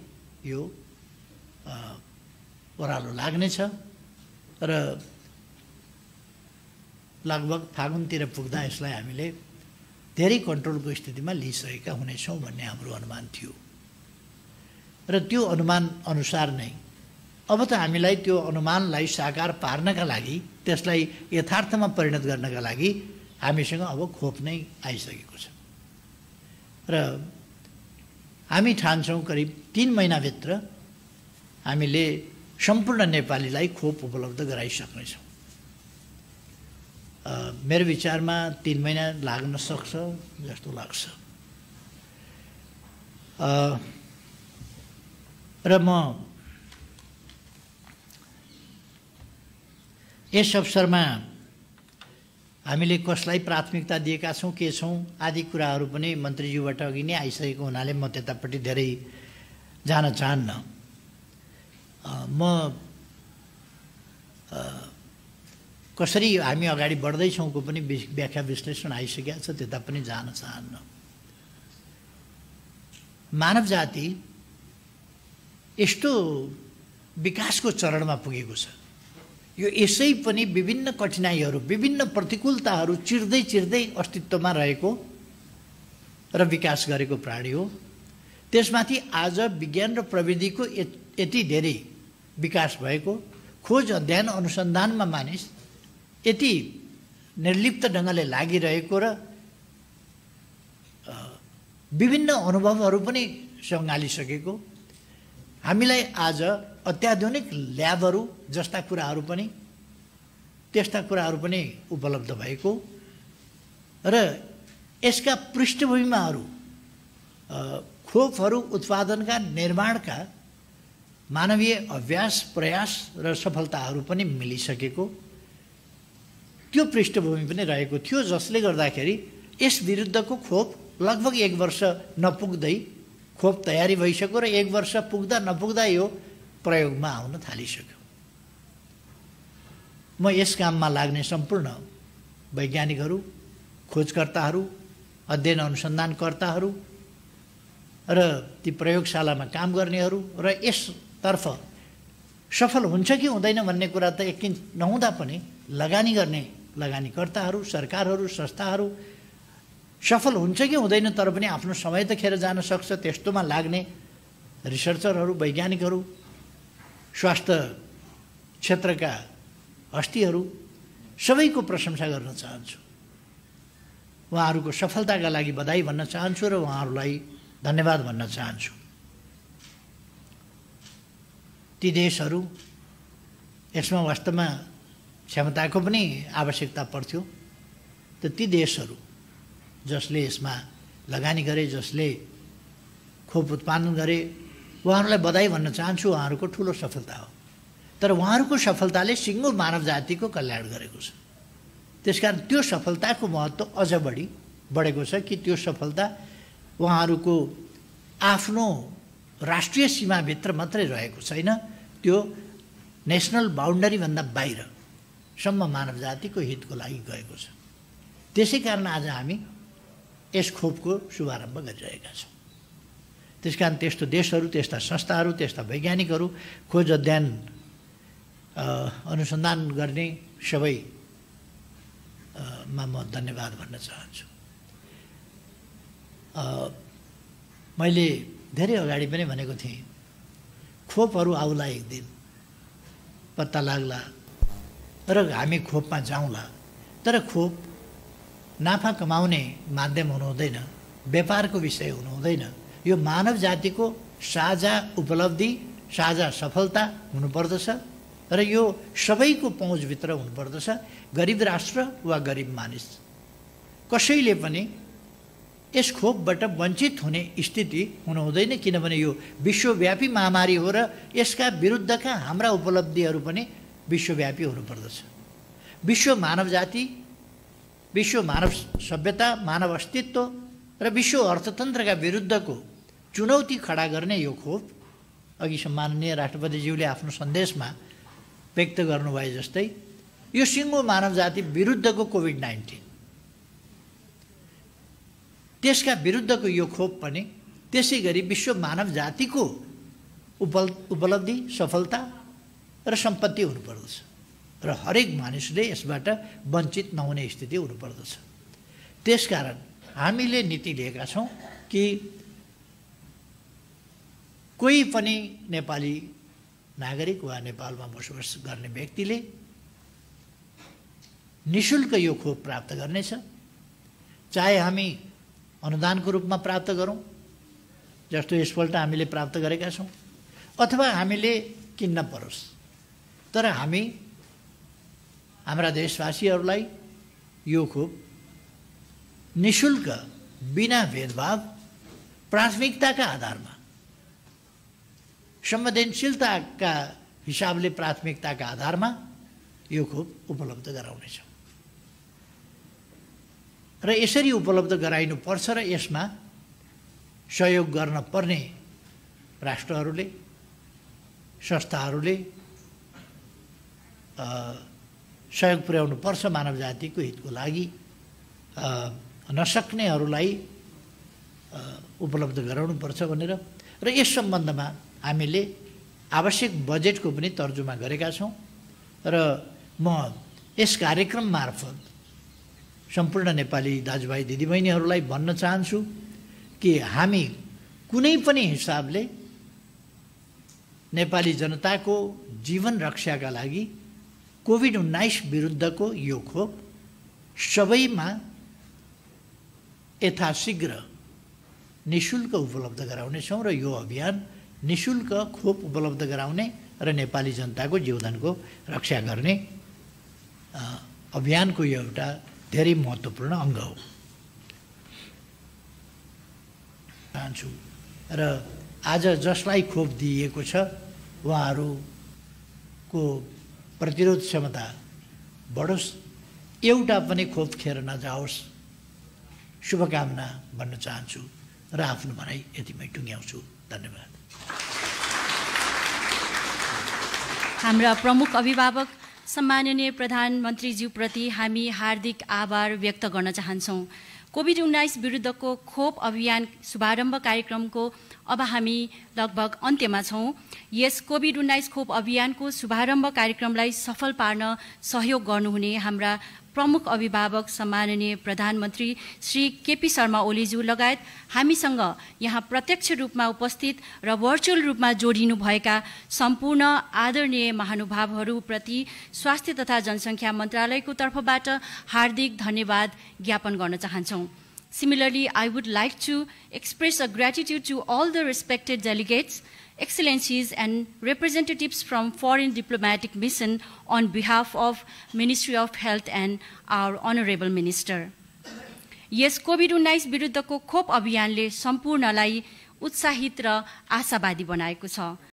C: यो ओह्रालो लाग्नेछ र लगभग फागुनतिर पुग्दा यसलाई हामीले धेरै कन्ट्रोलको स्थितिमा लिइसकेका हुनेछौँ भन्ने हाम्रो अनुमान थियो। र त्यो अनुमान अनुसार नै अब त हामीलाई त्यो अनुमानलाई साकार पार्नका लागि, त्यसलाई यथार्थमा परिणत गर्नका लागि हामीसँग अब खोप नै आइसकेको छ। र हामी ठान्छौँ करिब 3 महिनाभित्र हामीले सम्पूर्ण नेपालीलाई खोप उपलब्ध गराइसक्नेछौँ। मेरो विचारमा 3 महिना लाग्न सक्छ जस्तो लाग्छ। र म यस अवसरमा हामीले कसलाई प्राथमिकता दिएका छौँ, के छौँ आदि कुराहरू पनि मन्त्रीज्यूबाट अघि नै आइसकेको हुनाले म त्यतापट्टि धेरै जान चाहन्न। म कसरी हामी अगाडि बढ्दैछौँको पनि व्याख्या विश्लेषण आइसकेको छ, त्यता पनि जान चाहन्न। मानव जाति यस्तो विकासको चरणमा पुगेको छ, यो यसै पनि विभिन्न कठिनाइहरू, विभिन्न प्रतिकूलताहरू चिर्दै चिर्दै अस्तित्वमा रहेको र विकास गरेको प्राणी हो। त्यसमाथि आज विज्ञान र प्रविधिको यति धेरै विकास भएको, खोज अध्ययन अनुसन्धानमा मानिस यति निर्लिप्त ढङ्गले लागिरहेको र विभिन्न अनुभवहरू पनि सँगालिसकेको, हामीलाई आज अत्याधुनिक ल्याबहरू जस्ता कुराहरू पनि, त्यस्ता कुराहरू पनि उपलब्ध भएको र यसका पृष्ठभूमिमाहरू खोपहरू उत्पादनका निर्माणका मानवीय अभ्यास, प्रयास र सफलताहरू पनि मिलिसकेको त्यो पृष्ठभूमि पनि रहेको थियो, जसले गर्दाखेरि यस विरुद्धको खोप लगभग 1 वर्ष नपुग्दै खोप तयारी भइसक्यो र 1 वर्ष पुग्दा नपुग्दा यो प्रयोगमा आउन थालिसक्यो। म यस काममा लाग्ने सम्पूर्ण वैज्ञानिकहरू, खोजकर्ताहरू, अध्ययन अनुसन्धानकर्ताहरू र ती प्रयोगशालामा काम गर्नेहरू र यसतर्फ सफल हुन्छ कि हुँदैन भन्ने कुरा त यकिन नहुँदा पनि लगानी गर्ने लगानीकर्ताहरू, सरकारहरू, संस्थाहरू सफल हुन्छ कि हुँदैन, तर पनि आफ्नो समय त खेर जान सक्छ, त्यस्तोमा लाग्ने रिसर्चरहरू, वैज्ञानिकहरू, स्वास्थ्य क्षेत्रका हस्तीहरू सबैको प्रशंसा गर्न चाहन्छु। उहाँहरूको सफलताका लागि बधाई भन्न चाहन्छु र उहाँहरूलाई धन्यवाद भन्न चाहन्छु। ती देशहरू, यसमा वास्तवमा क्षमताको पनि आवश्यकता पर्थ्यो, त ती देशहरू जसले यसमा लगानी गरे, जसले खोप उत्पादन गरे, उहाँहरूलाई बधाई भन्न चाहन्छु। उहाँहरूको ठुलो सफलता हो। तर उहाँहरूको सफलताले सिङ्गो मानव जातिको कल्याण गरेको छ। त्यसकारण त्यो सफलताको महत्त्व अझ बढेको छ कि त्यो सफलता उहाँहरूको आफ्नो राष्ट्रिय सीमाभित्र मात्रै रहेको छैन, त्यो नेसनल बाउन्डरीभन्दा बाहिरसम्म मानव जातिको हितको लागि गएको छ। त्यसै कारण आज हामी यस खोपको शुभारम्भ गरिरहेका छौँ। त्यसकारण त्यस्तो देशहरू, त्यस्ता संस्थाहरू, त्यस्ता वैज्ञानिकहरू, खोज अध्ययन अनुसन्धान गर्ने सबैमा म धन्यवाद भन्न चाहन्छु। मैले धेरै अगाडि पनि भनेको थिएँ, खोपहरू आउला एक दिन, पत्ता लाग्ला र हामी खोपमा जाउँला। तर खोप नाफा कमाउने माध्यम हुनु हुँदैन, व्यापारको विषय हुनु हुँदैन। यो मानव जातिको साझा उपलब्धि, साझा सफलता हुनुपर्दछ र यो सबैको पहुँचभित्र हुनुपर्दछ। गरिब राष्ट्र वा गरिब मानिस कसैले पनि यस खोपबाट वञ्चित हुने स्थिति हुनु हुँदैन, किनभने यो विश्वव्यापी महामारी हो र यसका विरुद्धका हाम्रा उपलब्धिहरू पनि विश्वव्यापी हुनुपर्दछ। विश्व मानव जाति, विश्व मानव सभ्यता, मानव अस्तित्व र विश्व अर्थतन्त्रका विरुद्धको चुनौती खडा गर्ने यो खोप, अघि सम्माननीय राष्ट्रपतिज्यूले आफ्नो सन्देशमा व्यक्त गर्नुभए जस्तै, यो सिङ्गो मानव जाति विरुद्धको कोभिड-19, त्यसका विरुद्धको यो खोप पनि त्यसै गरी विश्व मानव जातिको उपलब्धि, सफलता र सम्पत्ति हुनुपर्दछ र हरेक मानिसले यसबाट वञ्चित नहुने स्थिति हुनुपर्दछ। त्यसकारण हामीले नीति लिएका छौँ कि कोही पनि नेपाली नागरिक वा नेपालमा बसोबास गर्ने व्यक्तिले निःशुल्क यो खोप प्राप्त गर्नेछ। चाहे हामी अनुदानको रूपमा प्राप्त गरौँ, जस्तो यसपल्ट हामीले प्राप्त गरेका छौँ, अथवा हामीले किन्न परोस्, तर हामी हाम्रा देशवासीहरूलाई यो खोप निःशुल्क, बिना भेदभाव, प्राथमिकताका आधारमा, संवेदनशीलताका हिसाबले प्राथमिकताका आधारमा यो खोप उपलब्ध गराउनेछौँ र यसरी उपलब्ध गराइनुपर्छ र यसमा सहयोग गर्न पर्ने राष्ट्रहरूले, संस्थाहरूले सहयोग पुर्याउनु पर्छ मानव जातिको हितको लागि। नसक्नेहरूलाई उपलब्ध गराउनुपर्छ भनेर र यस सम्बन्धमा हामीले आवश्यक बजेटको पनि तर्जुमा गरेका छौँ र म यस कार्यक्रम मार्फत सम्पूर्ण नेपाली दाजुभाइ दिदीबहिनीहरूलाई भन्न चाहन्छु कि हामी कुनै पनि हिसाबले नेपाली जनताको जीवन रक्षाका लागि कोभिड-19 विरुद्धको यो खोप सबैमा यथाशीघ्र निःशुल्क उपलब्ध गराउनेछौँ र यो अभियान निःशुल्क खोप उपलब्ध गराउने र नेपाली जनताको जीवनको रक्षा गर्ने अभियानको यो एउटा धेरै महत्त्वपूर्ण अङ्ग हो चाहन्छु। र आज जसलाई खोप दिइएको छ उहाँहरूको प्रतिरोध क्षमता बढोस्, एउटा पनि खोप खेर नजाओस्, शुभकामना भन्न चाहन्छु र आफ्नो भनाइ यतिमै टुङ्ग्याउँछु। धन्यवाद।
A: हाम्रा प्रमुख अभिभावक सम्माननीय प्रधानमन्त्रीज्यूप्रति हामी हार्दिक आभार व्यक्त गर्न चाहन्छौँ। कोभिड-19 विरुद्धको खोप अभियान शुभारम्भ कार्यक्रमको अब हामी लगभग अन्त्यमा छौँ। यस कोभिड-19 खोप अभियानको शुभारम्भ कार्यक्रमलाई सफल पार्न सहयोग गर्नुहुने हाम्रा प्रमुख अभिभावक सम्माननीय प्रधानमन्त्री श्री केपी शर्मा ओलीज्यू लगायत हामीसँग यहाँ प्रत्यक्ष रूपमा उपस्थित र भर्चुअल रूपमा जोडिनुभएका सम्पूर्ण आदरणीय महानुभावहरूप्रति स्वास्थ्य तथा जनसङ्ख्या मन्त्रालयको तर्फबाट हार्दिक धन्यवाद ज्ञापन गर्न चाहन्छौँ। Similarly, I would like to express a gratitude to all the respected delegates, excellencies and representatives from foreign diplomatic mission on behalf of Ministry of Health and our Honorable Minister. Yes COVID-19 विरुद्धको खोप अभियानले सम्पूर्णलाई उत्साहित र आशावादी बनाएको छ।